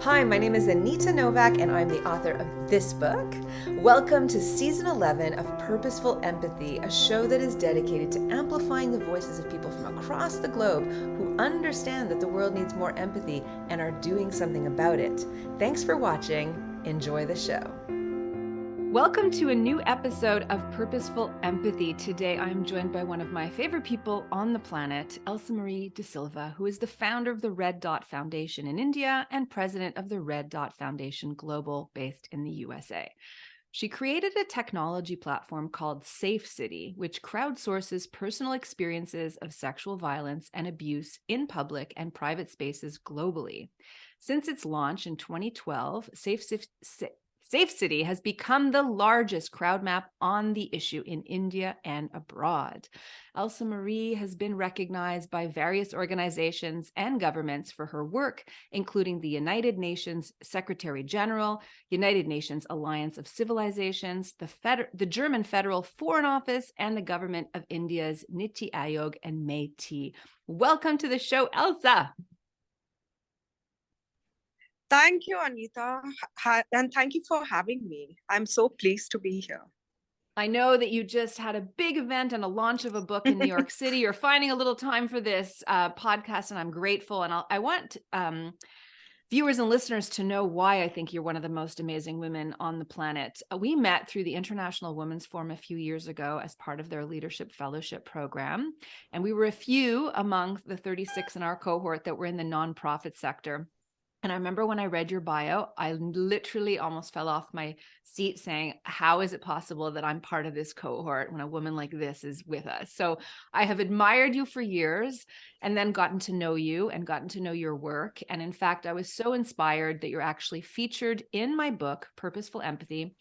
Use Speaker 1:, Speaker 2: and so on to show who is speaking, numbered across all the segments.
Speaker 1: Hi, my name is Anita Novak, and I'm the author of this book. Welcome to Season 11 of Purposeful Empathy, a show that is dedicated to amplifying the voices of people from across the globe who understand that the world needs more empathy and are doing something about it. Thanks for watching. Enjoy the show. Welcome to a new episode of Purposeful Empathy. Today, I'm joined by one of my favorite people on the planet, ElsaMarie D'Silva, who is the founder of the Red Dot Foundation in India and president of the Red Dot Foundation Global, based in the USA. She created a technology platform called SafeCity, which crowdsources personal experiences of sexual violence and abuse in public and private spaces globally. Since its launch in 2012, SafeCity has become the largest crowd map on the issue in India and abroad. ElsaMarie has been recognized by various organizations and governments for her work, including the United Nations Secretary General, United Nations Alliance of Civilizations, the German Federal Foreign Office, and the government of India's Niti Aayog and MeToo. Welcome to the show, Elsa.
Speaker 2: Thank you, Anita, and thank you for having me. I'm so pleased to be here.
Speaker 1: I know that you just had a big event and a launch of a book in New York City. You're finding a little time for this podcast, and I'm grateful. And I want viewers and listeners to know why I think you're one of the most amazing women on the planet. We met through the International Women's Forum a few years ago as part of their Leadership Fellowship program. And we were a few among the 36 in our cohort that were in the nonprofit sector. And I remember when I read your bio, I literally almost fell off my seat saying, how is it possible that I'm part of this cohort when a woman like this is with us? So I have admired you for years and then gotten to know you and gotten to know your work. And in fact, I was so inspired that you're actually featured in my book, Purposeful Empathy.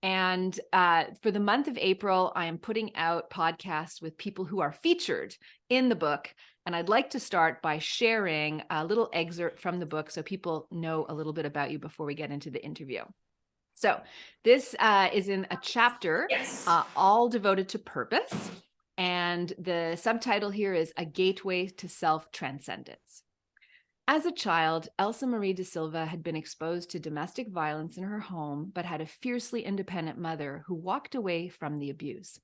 Speaker 1: And for the month of April, I am putting out podcasts with people who are featured in the book. And I'd like to start by sharing a little excerpt from the book so people know a little bit about you before we get into the interview. So this is in a chapter all devoted to purpose. And the subtitle here is A Gateway to Self-Transcendence. As a child, ElsaMarie D'Silva had been exposed to domestic violence in her home, but had a fiercely independent mother who walked away from the abuse.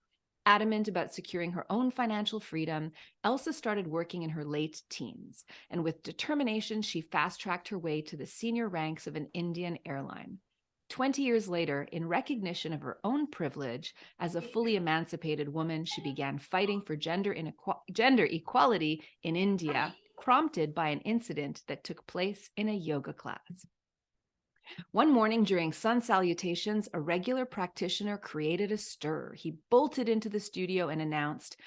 Speaker 1: Adamant about securing her own financial freedom, Elsa started working in her late teens, and with determination, she fast-tracked her way to the senior ranks of an Indian airline. 20 years later, in recognition of her own privilege, as a fully emancipated woman, she began fighting for gender equality in India, prompted by an incident that took place in a yoga class. One morning during sun salutations, a regular practitioner created a stir. He bolted into the studio and announced,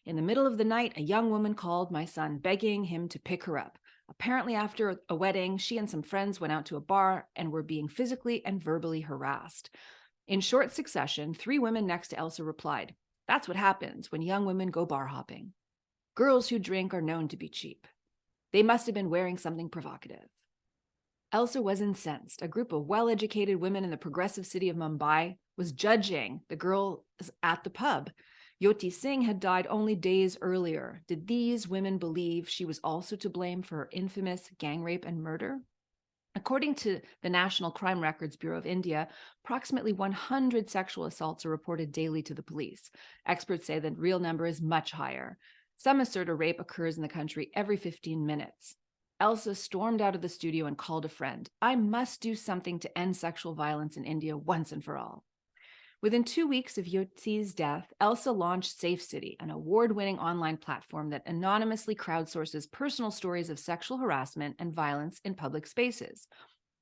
Speaker 1: "In the middle of the night, a young woman called my son, begging him to pick her up. Apparently after a wedding, she and some friends went out to a bar and were being physically and verbally harassed." In short succession, 3 women next to Elsa replied, "That's what happens when young women go bar hopping. Girls who drink are known to be cheap. They must have been wearing something provocative." Elsa was incensed. A group of well-educated women in the progressive city of Mumbai was judging the girls at the pub. Jyoti Singh had died only days earlier. Did these women believe she was also to blame for her infamous gang rape and murder? According to the National Crime Records Bureau of India, approximately 100 sexual assaults are reported daily to the police. Experts say the real number is much higher. Some assert a rape occurs in the country every 15 minutes. Elsa stormed out of the studio and called a friend. "I must do something to end sexual violence in India once and for all." Within 2 weeks of Jyoti's death, Elsa launched SafeCity, an award-winning online platform that anonymously crowdsources personal stories of sexual harassment and violence in public spaces.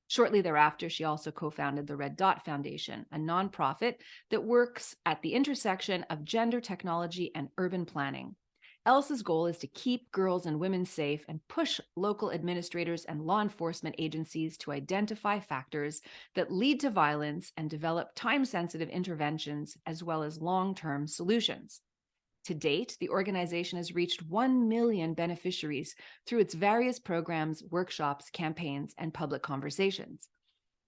Speaker 1: Shortly thereafter, she also co-founded the Red Dot Foundation, a nonprofit that works at the intersection of gender technology and urban planning. Elsa's goal is to keep girls and women safe and push local administrators and law enforcement agencies to identify factors that lead to violence and develop time-sensitive interventions as well as long-term solutions. To date, the organization has reached 1 million beneficiaries through its various programs, workshops, campaigns, and public conversations.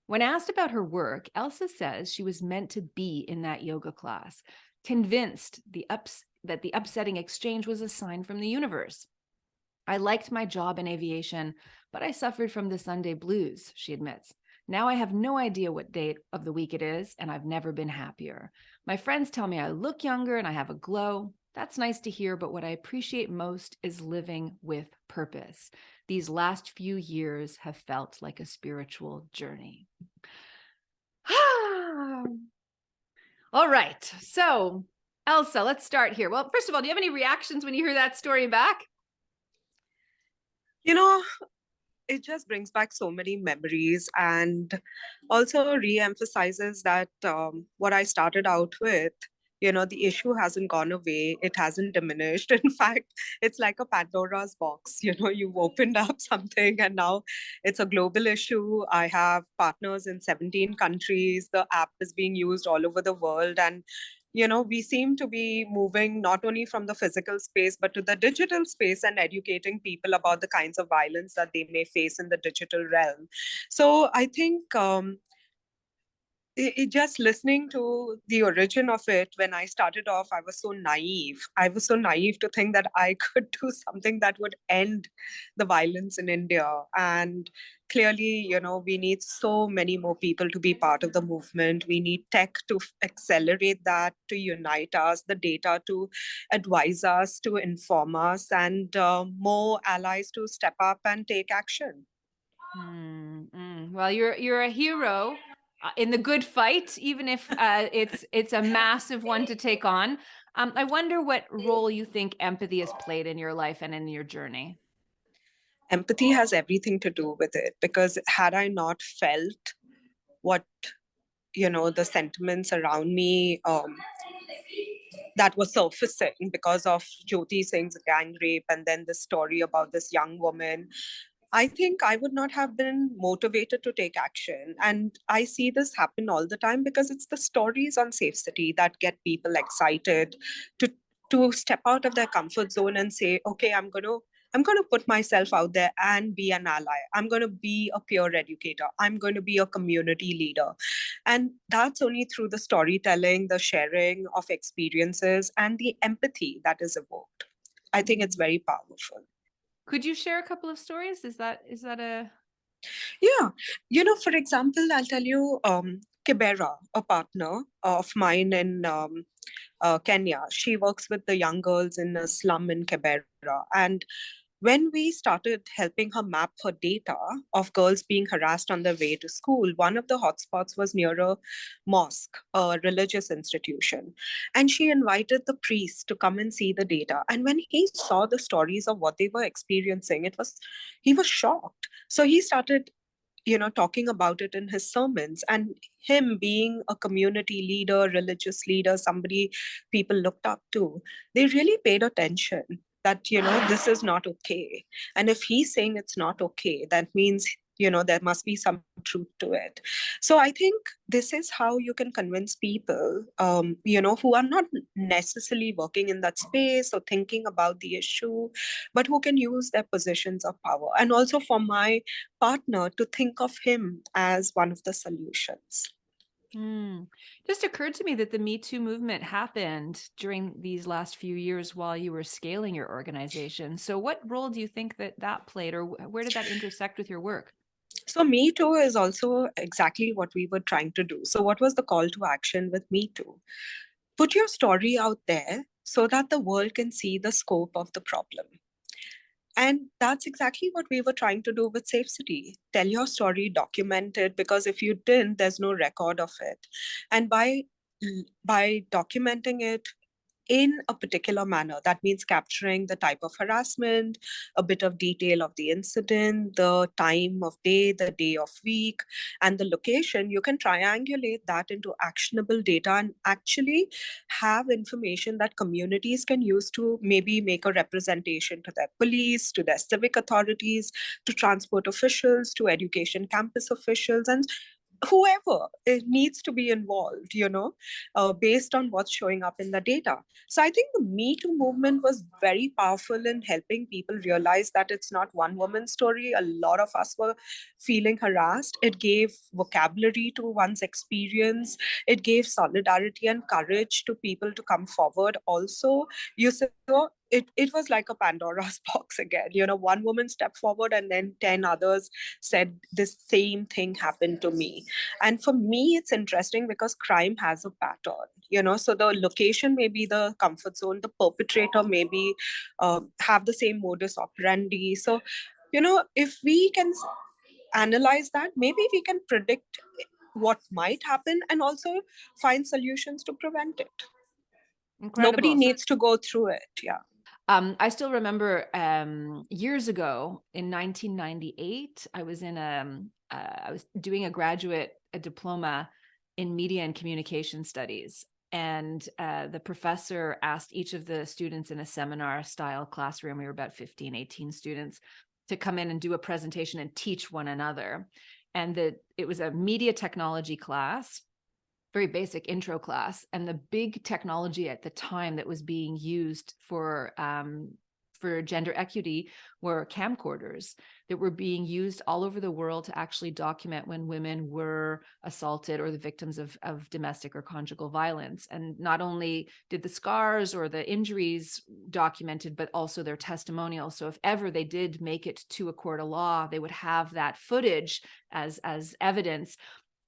Speaker 1: When asked about her work, Elsa says she was meant to be in that yoga class, convinced that the upsetting exchange was a sign from the universe. I liked my job in aviation, but I suffered from the Sunday blues, she admits. Now I have no idea what day of the week it is, and I've never been happier. My friends tell me I look younger and I have a glow. That's nice to hear, but what I appreciate most is living with purpose. These last few years have felt like a spiritual journey. All right. So, Elsa, let's start here. Well, first of all, do you have any reactions when you hear that story back?
Speaker 2: You know, it just brings back so many memories and also re-emphasizes that what I started out with, the issue hasn't gone away. It hasn't diminished. In fact, it's like a Pandora's box. You've opened up something and now it's a global issue. I have partners in 17 countries. The app is being used all over the world. And we seem to be moving not only from the physical space, but to the digital space and educating people about the kinds of violence that they may face in the digital realm. So I think just listening to the origin of it, when I started off, I was so naive. I was so naive to think that I could do something that would end the violence in India. And clearly, we need so many more people to be part of the movement. We need tech to accelerate that, to unite us, the data to advise us, to inform us, and more allies to step up and take action.
Speaker 1: Well, you're a hero in the good fight, even if it's a massive one to take on. I wonder what role you think empathy has played in your life and in your journey.
Speaker 2: Empathy has everything to do with it, because had I not felt what the sentiments around me that were surfacing because of Jyoti Singh's gang rape, and then the story about this young woman, I think I would not have been motivated to take action. And I see this happen all the time because it's the stories on SafeCity that get people excited to step out of their comfort zone and say, okay, I'm going to put myself out there and be an ally. I'm going to be a peer educator. I'm going to be a community leader. And that's only through the storytelling, the sharing of experiences, and the empathy that is evoked. I think it's very powerful.
Speaker 1: Could you share a couple of stories? Is that a
Speaker 2: Yeah. For example, I'll tell you, Kibera, a partner of mine in Kenya, she works with the young girls in a slum in Kibera. And when we started helping her map her data of girls being harassed on their way to school, one of the hotspots was near a mosque, a religious institution. And she invited the priest to come and see the data. And when he saw the stories of what they were experiencing, he was shocked. So he started talking about it in his sermons. And him being a community leader, religious leader, somebody people looked up to, they really paid attention that, this is not okay. And if he's saying it's not okay, that means, there must be some truth to it. So I think this is how you can convince people, who are not necessarily working in that space or thinking about the issue, but who can use their positions of power. And also for my partner to think of him as one of the solutions.
Speaker 1: Just occurred to me that the MeToo movement happened during these last few years while you were scaling your organization. So what role do you think that played, or where did that intersect with your work?
Speaker 2: So MeToo is also exactly what we were trying to do. So what was the call to action with MeToo? Put your story out there so that the world can see the scope of the problem. And that's exactly what we were trying to do with SafeCity. Tell your story, document it, because if you didn't, there's no record of it. And by documenting it in a particular manner, that means capturing the type of harassment, a bit of detail of the incident, the time of day, the day of week, and the location, you can triangulate that into actionable data and actually have information that communities can use to maybe make a representation to their police, to their civic authorities, to transport officials, to education campus officials, and whoever it needs to be involved, based on what's showing up in the data. So I think the Me Too movement was very powerful in helping people realize that it's not one woman's story. A lot of us were feeling harassed. It gave vocabulary to one's experience. It gave solidarity and courage to people to come forward. Also, you saw it was like a Pandora's box again. One woman stepped forward and then 10 others said this same thing happened to me. And for me, it's interesting because crime has a pattern. So the location may be the comfort zone, the perpetrator maybe have the same modus operandi. So, if we can analyze that, maybe we can predict what might happen and also find solutions to prevent it. Nobody
Speaker 1: Incredible.
Speaker 2: needs to go through it. Yeah.
Speaker 1: I still remember years ago in 1998, I was I was doing a diploma in media and communication studies. And the professor asked each of the students in a seminar style classroom, we were about 15, 18 students, to come in and do a presentation and teach one another. And it was a media technology class, very basic intro class. And the big technology at the time that was being used for gender equity were camcorders that were being used all over the world to actually document when women were assaulted or the victims of domestic or conjugal violence. And not only did the scars or the injuries documented, but also their testimonial. So if ever they did make it to a court of law, they would have that footage as evidence.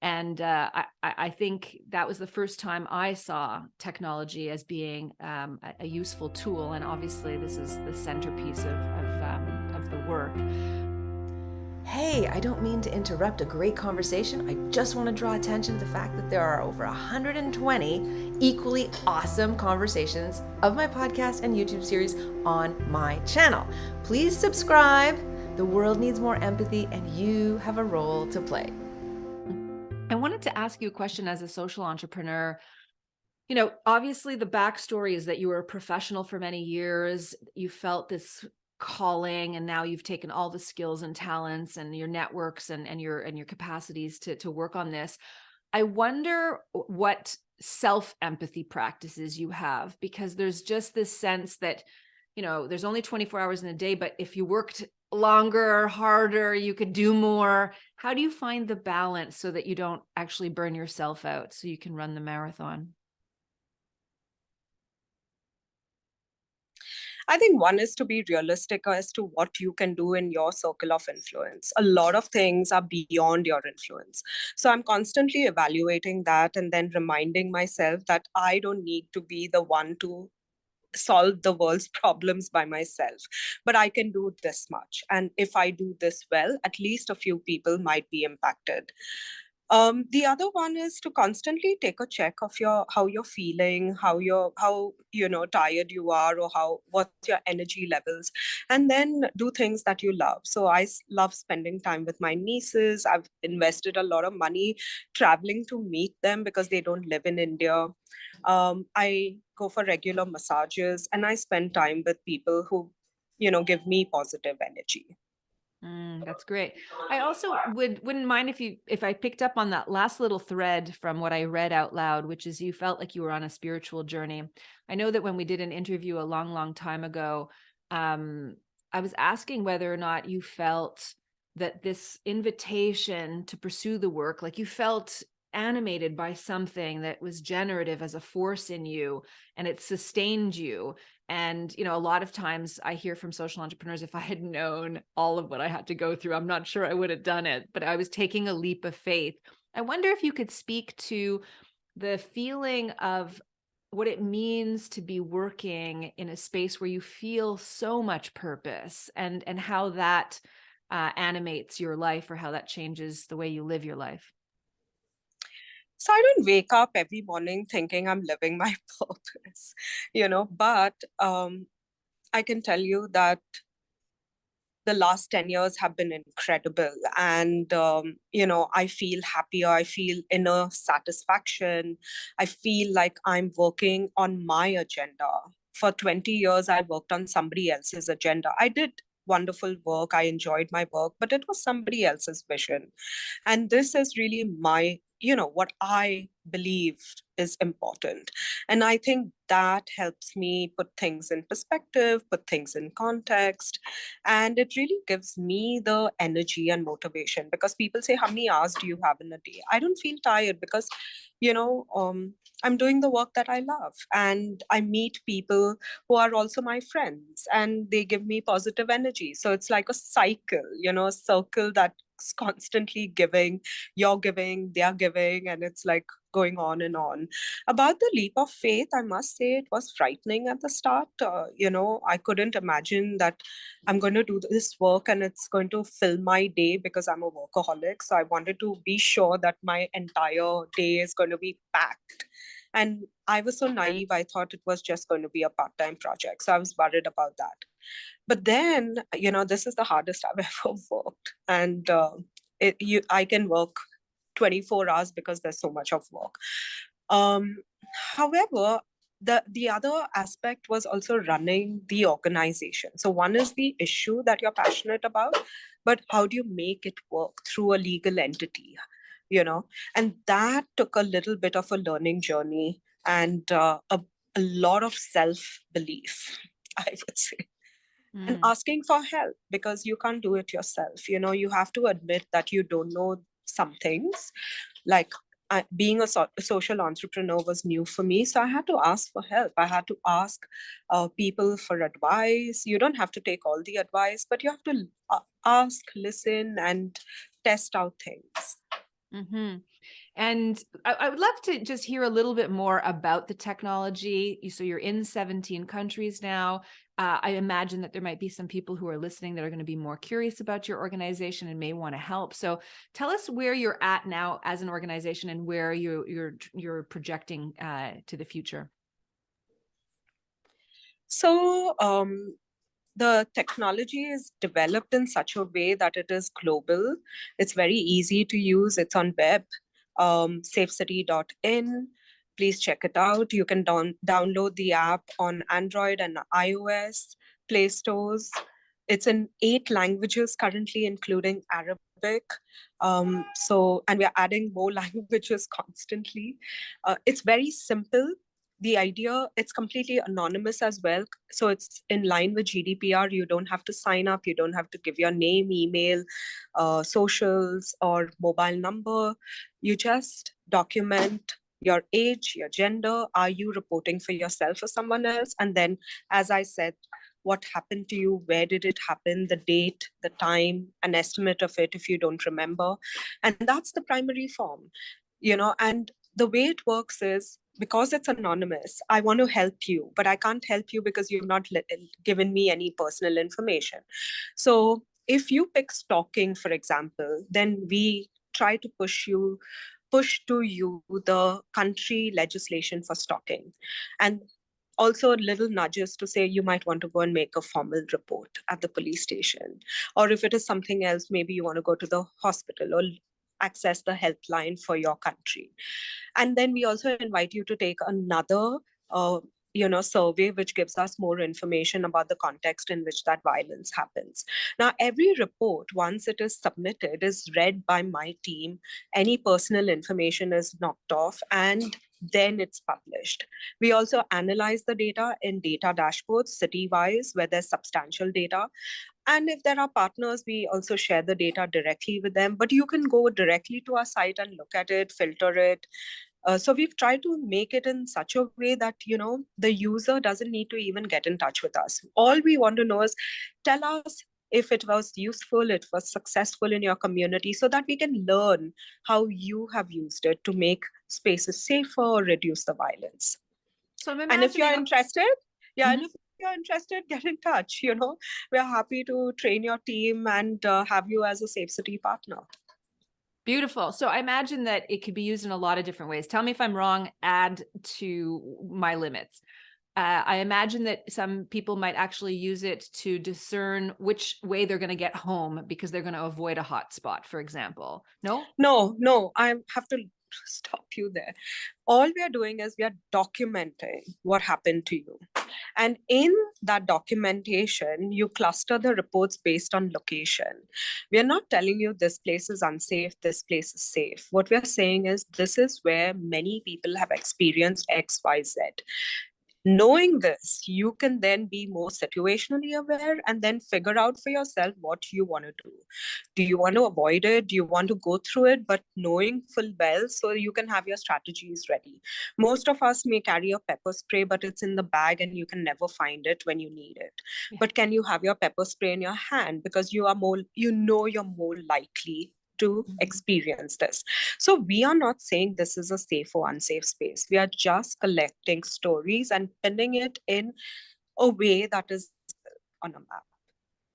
Speaker 1: And I think that was the first time I saw technology as being a useful tool. And obviously, this is the centerpiece of the work. Hey, I don't mean to interrupt a great conversation. I just want to draw attention to the fact that there are over 120 equally awesome conversations of my podcast and YouTube series on my channel. Please subscribe. The world needs more empathy, and you have a role to play. I wanted to ask you a question as a social entrepreneur. Obviously the backstory is that you were a professional for many years. You felt this calling, and now you've taken all the skills and talents and your networks and your capacities to work on this. I wonder what self-empathy practices you have, because there's just this sense that, there's only 24 hours in a day, but if you worked longer, harder, you could do more. How do you find the balance so that you don't actually burn yourself out so you can run the marathon?
Speaker 2: I think one is to be realistic as to what you can do in your circle of influence. A lot of things are beyond your influence. So I'm constantly evaluating that and then reminding myself that I don't need to be the one to solve the world's problems by myself, but I can do this much. And if I do this well, at least a few people might be impacted. The other one is to constantly take a check of how you're feeling, how tired you are, or what's your energy levels, and then do things that you love. So I love spending time with my nieces. I've invested a lot of money traveling to meet them because they don't live in India. I go for regular massages, and I spend time with people who give me positive energy.
Speaker 1: That's great. I also wouldn't mind if I picked up on that last little thread from what I read out loud, which is you felt like you were on a spiritual journey. I know that when we did an interview a long, long time ago, I was asking whether or not you felt that this invitation to pursue the work, like you felt animated by something that was generative as a force in you, and it sustained you. And, a lot of times I hear from social entrepreneurs, if I had known all of what I had to go through, I'm not sure I would have done it, but I was taking a leap of faith. I wonder if you could speak to the feeling of what it means to be working in a space where you feel so much purpose, and how that animates your life, or how that changes the way you live your life.
Speaker 2: So I don't wake up every morning thinking I'm living my purpose, but I can tell you that the last 10 years have been incredible. And, I feel happier. I feel inner satisfaction. I feel like I'm working on my agenda. For 20 years, I worked on somebody else's agenda. I did wonderful work. I enjoyed my work, but it was somebody else's vision. And this is really my what I believe is important. And I think that helps me put things in perspective, put things in context. And it really gives me the energy and motivation, because people say, how many hours do you have in a day? I don't feel tired because, you know, I'm doing the work that I love, and I meet people who are also my friends, and they give me positive energy. So it's like a cycle, a circle that's constantly giving. You're giving, they're giving, and it's like going on and on. About the leap of faith, I must say it was frightening at the start. I couldn't imagine that I'm going to do this work and it's going to fill my day, because I'm a workaholic. So I wanted to be sure that my entire day is going to be packed. And I was so naive, I thought it was just going to be a part-time project. So I was worried about that. But then, this is the hardest I've ever worked. And I can work 24 hours because there's so much of work. Um, However, the other aspect was also running the organization. So one is the issue that you're passionate about, but how do you make it work through a legal entity? And that took a little bit of a learning journey, and a lot of self-belief, I would say, and asking for help, because you can't do it yourself. You have to admit that you don't know some things. Like, being a social entrepreneur was new for me, so I had to ask for help. I had to ask people for advice. You don't have to take all the advice, but you have to ask, listen, and test out things.
Speaker 1: Mm-hmm. And I would love to just hear a little bit more about the technology. So you're in 17 countries now. I imagine that there might be some people who are listening that are going to be more curious about your organization and may want to help. So tell us where you're at now as an organization and where you're projecting to the future.
Speaker 2: So the technology is developed in such a way that it is global. It's very easy to use. It's on web, SafeCity.in. Please check it out. You can download the app on Android and iOS Play stores. It's in 8 languages currently, including Arabic. And we're adding more languages constantly. It's very simple. The idea, it's completely anonymous as well. So it's in line with GDPR. You don't have to sign up. You don't have to give your name, email, socials, or mobile number. You just document your age, your gender. Are you reporting for yourself or someone else? And then, as I said, what happened to you, where did it happen, the date, the time, an estimate of it if you don't remember. And that's the primary form, and the way it works is, because it's anonymous, I want to help you, but I can't help you because you've not given me any personal information. So if you pick stalking, for example, then we try to push to you the country legislation for stalking, and also little nudges to say you might want to go and make a formal report at the police station. Or if it is something else, maybe you want to go to the hospital or access the helpline for your country. And then we also invite you to take another survey, which gives us more information about the context in which that violence happens. Now, every report, once it is submitted, is read by my team. Any personal information is knocked off, and then it's published. We also analyze the data in data dashboards city-wise, where there's substantial data. And if there are partners, we also share the data directly with them. But you can go directly to our site and look at it, filter it. So we've tried to make it in such a way that, the user doesn't need to even get in touch with us. All we want to know is, tell us if it was useful, it was successful in your community, so that we can learn how you have used it to make spaces safer or reduce the violence.
Speaker 1: So I'm
Speaker 2: and if you're interested,
Speaker 1: Mm-hmm.
Speaker 2: and if you're interested, get in touch. We're happy to train your team and have you as a SafeCity partner.
Speaker 1: Beautiful. So I imagine that it could be used in a lot of different ways. Tell me if I'm wrong, add to my limits. I imagine that some people might actually use it to discern which way they're going to get home because they're going to avoid a hot spot, for example. No?
Speaker 2: No, I have to stop you there. All we are doing is we are documenting what happened to you. And in that documentation, you cluster the reports based on location. We are not telling you this place is unsafe, this place is safe. What we are saying is this is where many people have experienced X, Y, Z. Knowing this, you can then be more situationally aware and then figure out for yourself what you want to do. Do you want to avoid it? Do you want to go through it? But knowing full well so you can have your strategies ready. Most of us may carry a pepper spray, but it's in the bag and you can never find it when you need it.
Speaker 1: Yeah.
Speaker 2: But can you have your pepper spray in your hand because you're more likely to experience this. So we are not saying this is a safe or unsafe space. We are just collecting stories and pinning it in a way that is on a map.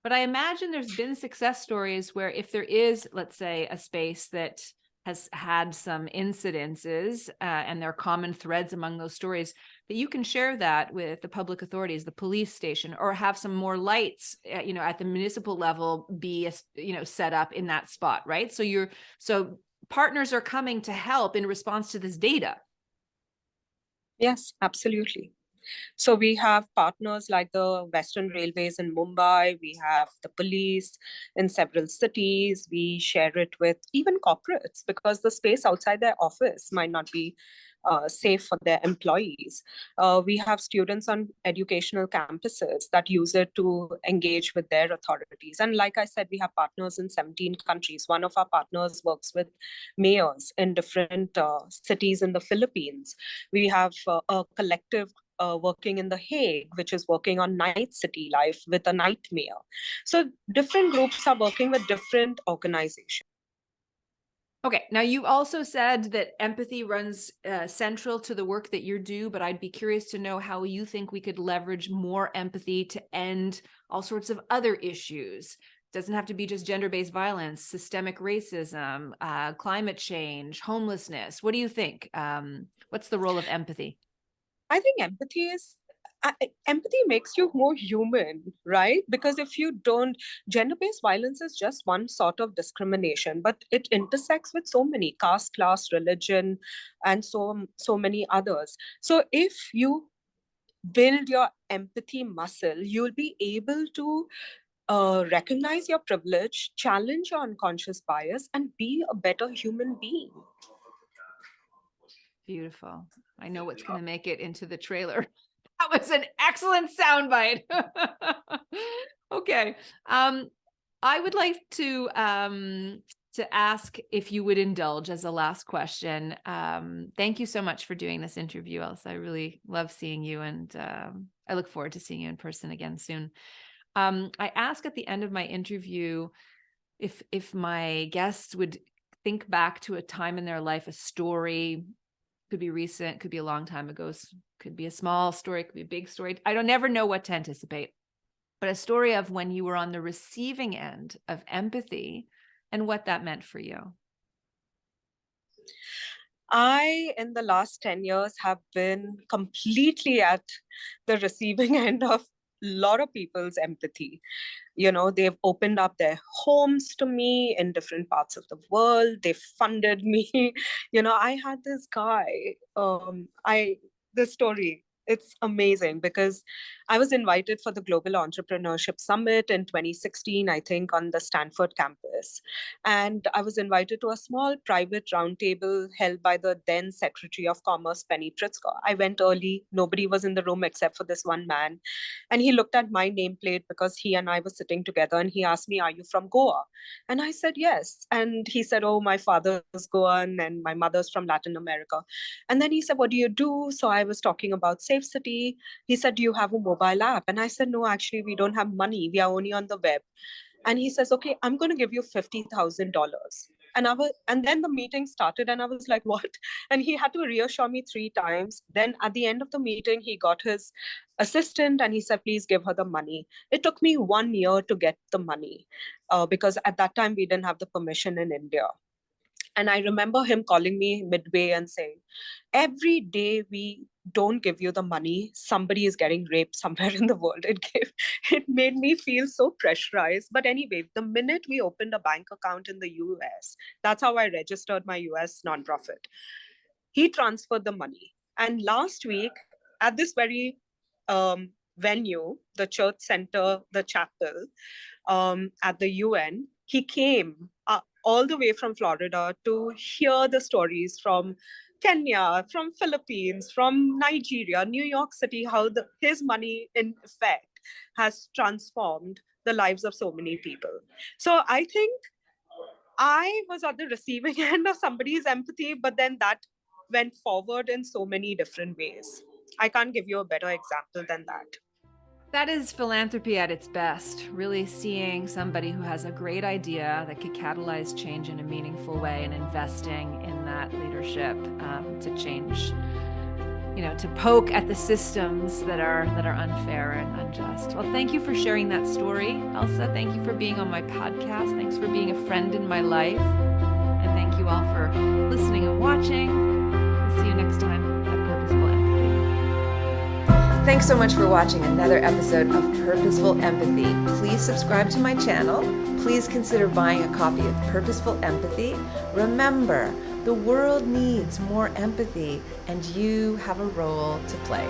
Speaker 1: But I imagine there's been success stories where if there is, let's say, a space that has had some incidences and there are common threads among those stories, that you can share that with the public authorities, the police station, or have some more lights, at the municipal level be, set up in that spot, right? So partners are coming to help in response to this data.
Speaker 2: Yes, absolutely. So we have partners like the Western Railways in Mumbai. We have the police in several cities. We share it with even corporates because the space outside their office might not be safe for their employees. We have students on educational campuses that use it to engage with their authorities. And like I said, we have partners in 17 countries. One of our partners works with mayors in different cities in the Philippines. We have a collective working in The Hague, which is working on night city life with a night mayor. So different groups are working with different organizations.
Speaker 1: Okay, now you also said that empathy runs central to the work that you do, but I'd be curious to know how you think we could leverage more empathy to end all sorts of other issues. It doesn't have to be just gender-based violence, systemic racism, climate change, homelessness. What do you think? What's the role of empathy?
Speaker 2: I think empathy makes you more human, right? Because if you don't, gender-based violence is just one sort of discrimination, but it intersects with so many caste, class, religion, and so many others. So if you build your empathy muscle, you'll be able to recognize your privilege, challenge your unconscious bias, and be a better human being.
Speaker 1: Beautiful. I know what's going to make it into the trailer. That was an excellent soundbite. Okay. I would like to ask if you would indulge as a last question. Thank you so much for doing this interview, Elsa. I really love seeing you, and I look forward to seeing you in person again soon. I ask at the end of my interview if my guests would think back to a time in their life, a story, could be recent, could be a long time ago, could be a small story, could be a big story. I don't never know what to anticipate, but a story of when you were on the receiving end of empathy and what that meant for you.
Speaker 2: I, in the last 10 years, have been completely at the receiving end of a lot of people's empathy. They've opened up their homes to me in different parts of the world. They funded me. I had this guy, this story, it's amazing because I was invited for the Global Entrepreneurship Summit in 2016, I think, on the Stanford campus. And I was invited to a small private roundtable held by the then Secretary of Commerce, Penny Pritzker. I went early. Nobody was in the room except for this one man. And he looked at my nameplate because he and I were sitting together, and he asked me, "Are you from Goa?" And I said, "Yes." And he said, "Oh, my father's Goan and my mother's from Latin America." And then he said, "What do you do?" So I was talking about SafeCity. He said, "Do you have a mobile app?" And I said, "No, actually, we don't have money. We are only on the web." And he says, "Okay, I'm going to give you $50,000. And then the meeting started, and I was like, "What?" And he had to reassure me 3 times. Then at the end of the meeting, he got his assistant and he said, "Please give her the money." It took me 1 year to get the money because at that time we didn't have the permission in India. And I remember him calling me midway and saying, "Every day we don't give you the money, somebody is getting raped somewhere in the world. It made me feel so pressurized. But anyway, the minute we opened a bank account in the US, that's how I registered my US nonprofit. He transferred the money. And last week, at this very venue, the church center, the chapel, at the UN, he came all the way from Florida to hear the stories from Kenya, from Philippines, from Nigeria, New York City, how his money in effect has transformed the lives of so many people. So I think I was at the receiving end of somebody's empathy, but then that went forward in so many different ways. I can't give you a better example than that.
Speaker 1: That is philanthropy at its best, really seeing somebody who has a great idea that could catalyze change in a meaningful way and investing in that leadership to change, to poke at the systems that are unfair and unjust. Well, thank you for sharing that story, Elsa. Thank you for being on my podcast. Thanks for being a friend in my life. And thank you all for listening and watching. I'll see you next time at Purposeful Empathy. Thanks so much for watching another episode of Purposeful Empathy. Please subscribe to my channel. Please consider buying a copy of Purposeful Empathy. Remember, the world needs more empathy, and you have a role to play.